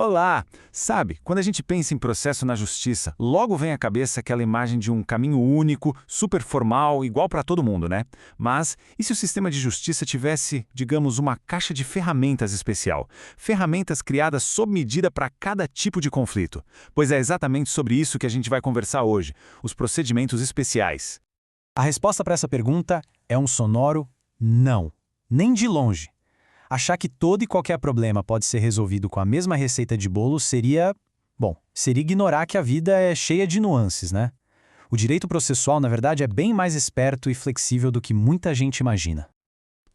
Olá! Sabe, quando a gente pensa em processo na justiça, logo vem à cabeça aquela imagem de um caminho único, super formal, igual para todo mundo, né? Mas e se o sistema de justiça tivesse, digamos, uma caixa de ferramentas especial? Ferramentas criadas sob medida para cada tipo de conflito. Pois é exatamente sobre isso que a gente vai conversar hoje, os procedimentos especiais. A resposta para essa pergunta é um sonoro não. Nem de longe. Achar que todo e qualquer problema pode ser resolvido com a mesma receita de bolo seria ignorar que a vida é cheia de nuances, né? O direito processual, na verdade, é bem mais esperto e flexível do que muita gente imagina.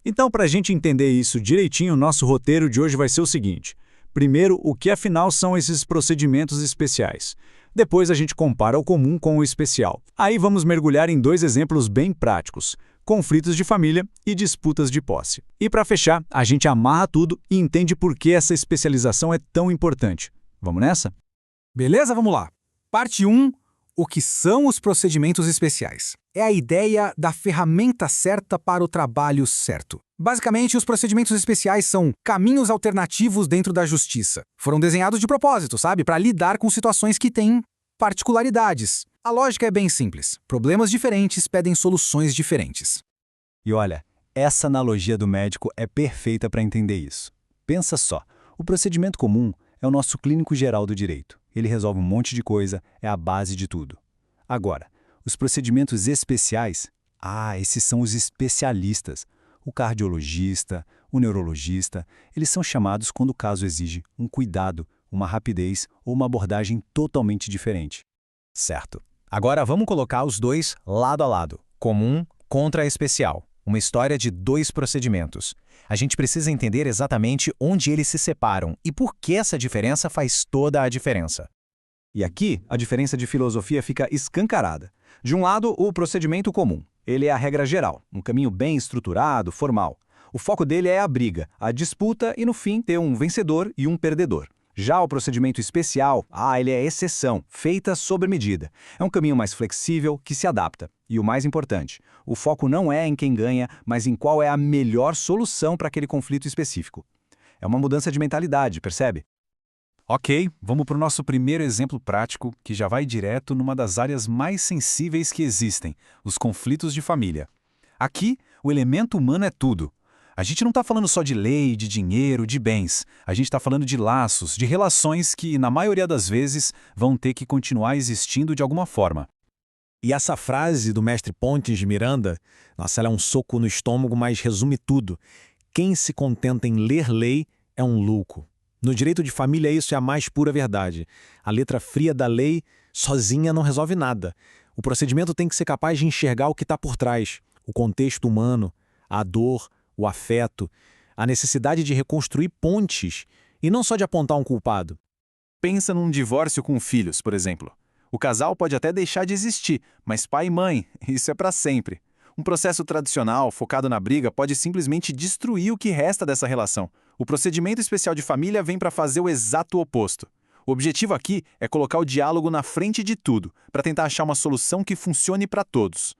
Então, para a gente entender isso direitinho, o nosso roteiro de hoje vai ser o seguinte. Primeiro, o que afinal são esses procedimentos especiais? Depois a gente compara o comum com o especial. Aí vamos mergulhar em dois exemplos bem práticos: conflitos de família e disputas de posse. E para fechar, a gente amarra tudo e entende por que essa especialização é tão importante. Vamos nessa? Beleza? Vamos lá. Parte 1. O que são os procedimentos especiais? É a ideia da ferramenta certa para o trabalho certo. Basicamente, os procedimentos especiais são caminhos alternativos dentro da justiça. Foram desenhados de propósito, sabe? Para lidar com situações que têm particularidades. A lógica é bem simples. Problemas diferentes pedem soluções diferentes. E olha, essa analogia do médico é perfeita para entender isso. Pensa só, o procedimento comum é o nosso clínico geral do direito. Ele resolve um monte de coisa, é a base de tudo. Agora, os procedimentos especiais, esses são os especialistas. O cardiologista, o neurologista, eles são chamados quando o caso exige um cuidado, uma rapidez ou uma abordagem totalmente diferente. Certo. Agora vamos colocar os dois lado a lado, comum contra especial. Uma história de dois procedimentos. A gente precisa entender exatamente onde eles se separam e por que essa diferença faz toda a diferença. E aqui, a diferença de filosofia fica escancarada. De um lado, o procedimento comum. Ele é a regra geral, um caminho bem estruturado, formal. O foco dele é a briga, a disputa e, no fim, ter um vencedor e um perdedor. Já o procedimento especial, ele é exceção, feita sob medida. É um caminho mais flexível, que se adapta. E o mais importante, o foco não é em quem ganha, mas em qual é a melhor solução para aquele conflito específico. É uma mudança de mentalidade, percebe? Ok, vamos para o nosso primeiro exemplo prático, que já vai direto numa das áreas mais sensíveis que existem, os conflitos de família. Aqui, o elemento humano é tudo. A gente não está falando só de lei, de dinheiro, de bens. A gente está falando de laços, de relações que, na maioria das vezes, vão ter que continuar existindo de alguma forma. E essa frase do mestre Pontes de Miranda, nossa, ela é um soco no estômago, mas resume tudo. Quem se contenta em ler lei é um louco. No direito de família isso é a mais pura verdade. A letra fria da lei sozinha não resolve nada. O procedimento tem que ser capaz de enxergar o que está por trás, o contexto humano, a dor, o afeto, a necessidade de reconstruir pontes e não só de apontar um culpado. Pensa num divórcio com filhos, por exemplo. O casal pode até deixar de existir, mas pai e mãe, isso é para sempre. Um processo tradicional, focado na briga, pode simplesmente destruir o que resta dessa relação. O procedimento especial de família vem para fazer o exato oposto. O objetivo aqui é colocar o diálogo na frente de tudo, para tentar achar uma solução que funcione para todos.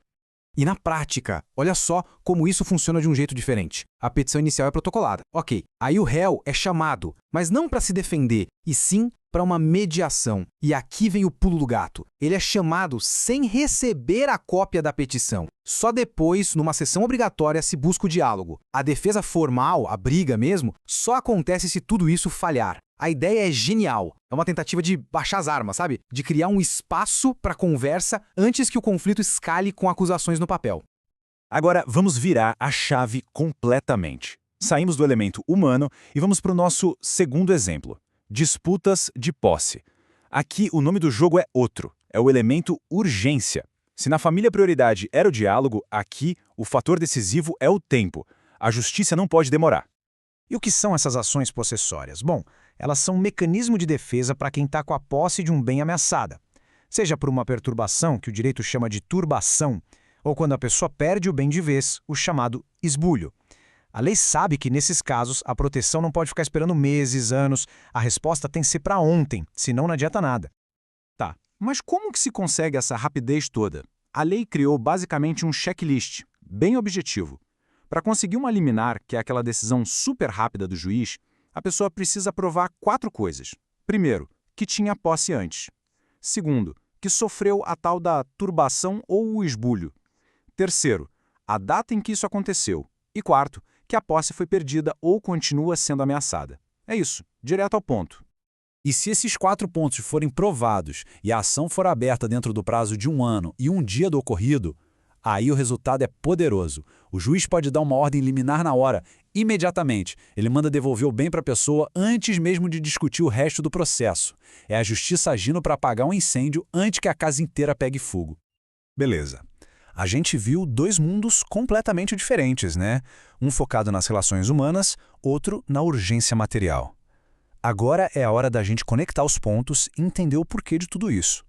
E na prática, olha só como isso funciona de um jeito diferente. A petição inicial é protocolada. Ok, aí o réu é chamado, mas não para se defender, e sim para uma mediação. E aqui vem o pulo do gato. Ele é chamado sem receber a cópia da petição. Só depois, numa sessão obrigatória, se busca o diálogo. A defesa formal, a briga mesmo, só acontece se tudo isso falhar. A ideia é genial. É uma tentativa de baixar as armas, sabe? De criar um espaço para conversa antes que o conflito escale com acusações no papel. Agora, vamos virar a chave completamente. Saímos do elemento humano e vamos para o nosso segundo exemplo. Disputas de posse. Aqui o nome do jogo é outro, é o elemento urgência. Se na família a prioridade era o diálogo, aqui o fator decisivo é o tempo. A justiça não pode demorar. E o que são essas ações possessórias? Bom, elas são um mecanismo de defesa para quem está com a posse de um bem ameaçada. Seja por uma perturbação, que o direito chama de turbação, ou quando a pessoa perde o bem de vez, o chamado esbulho. A lei sabe que, nesses casos, a proteção não pode ficar esperando meses, anos. A resposta tem que ser para ontem, senão não adianta nada. Tá, mas como que se consegue essa rapidez toda? A lei criou basicamente um checklist, bem objetivo. Para conseguir uma liminar, que é aquela decisão super rápida do juiz, a pessoa precisa provar 4 coisas. Primeiro, que tinha posse antes. Segundo, que sofreu a tal da turbação ou o esbulho. Terceiro, a data em que isso aconteceu. E quarto, que a posse foi perdida ou continua sendo ameaçada. É isso, direto ao ponto. E se esses 4 pontos forem provados e a ação for aberta dentro do prazo de 1 ano e 1 dia do ocorrido, aí o resultado é poderoso. O juiz pode dar uma ordem liminar na hora, imediatamente. Ele manda devolver o bem para a pessoa antes mesmo de discutir o resto do processo. É a justiça agindo para apagar um incêndio antes que a casa inteira pegue fogo. Beleza. A gente viu 2 mundos completamente diferentes, né? Um focado nas relações humanas, outro na urgência material. Agora é a hora da gente conectar os pontos e entender o porquê de tudo isso.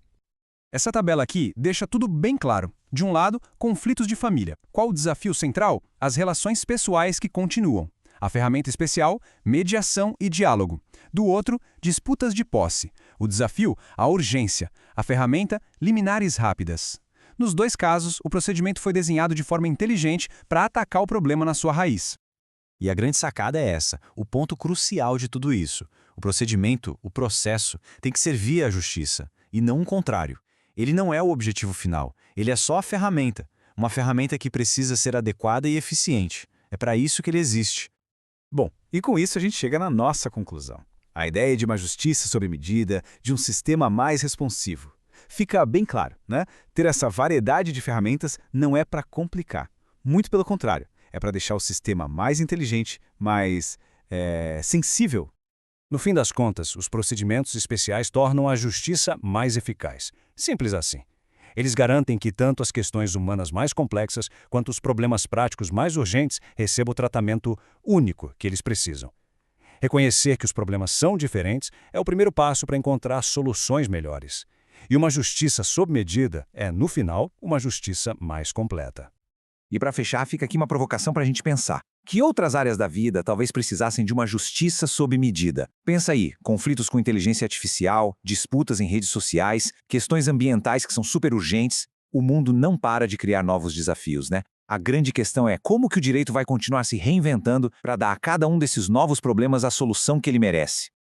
Essa tabela aqui deixa tudo bem claro. De um lado, conflitos de família. Qual o desafio central? As relações pessoais que continuam. A ferramenta especial, mediação e diálogo. Do outro, disputas de posse. O desafio, a urgência. A ferramenta, liminares rápidas. Nos 2 casos, o procedimento foi desenhado de forma inteligente para atacar o problema na sua raiz. E a grande sacada é essa, o ponto crucial de tudo isso. O procedimento, o processo, tem que servir à justiça, e não o contrário. Ele não é o objetivo final, ele é só a ferramenta. Uma ferramenta que precisa ser adequada e eficiente. É para isso que ele existe. Bom, e com isso a gente chega na nossa conclusão. A ideia de uma justiça sob medida, de um sistema mais responsivo. Fica bem claro, né? Ter essa variedade de ferramentas não é para complicar. Muito pelo contrário, é para deixar o sistema mais inteligente, mais sensível. No fim das contas, os procedimentos especiais tornam a justiça mais eficaz. Simples assim. Eles garantem que tanto as questões humanas mais complexas quanto os problemas práticos mais urgentes recebam o tratamento único que eles precisam. Reconhecer que os problemas são diferentes é o primeiro passo para encontrar soluções melhores. E uma justiça sob medida é, no final, uma justiça mais completa. E para fechar, fica aqui uma provocação para a gente pensar. Que outras áreas da vida talvez precisassem de uma justiça sob medida? Pensa aí, conflitos com inteligência artificial, disputas em redes sociais, questões ambientais que são super urgentes. O mundo não para de criar novos desafios, né? A grande questão é como que o direito vai continuar se reinventando para dar a cada um desses novos problemas a solução que ele merece.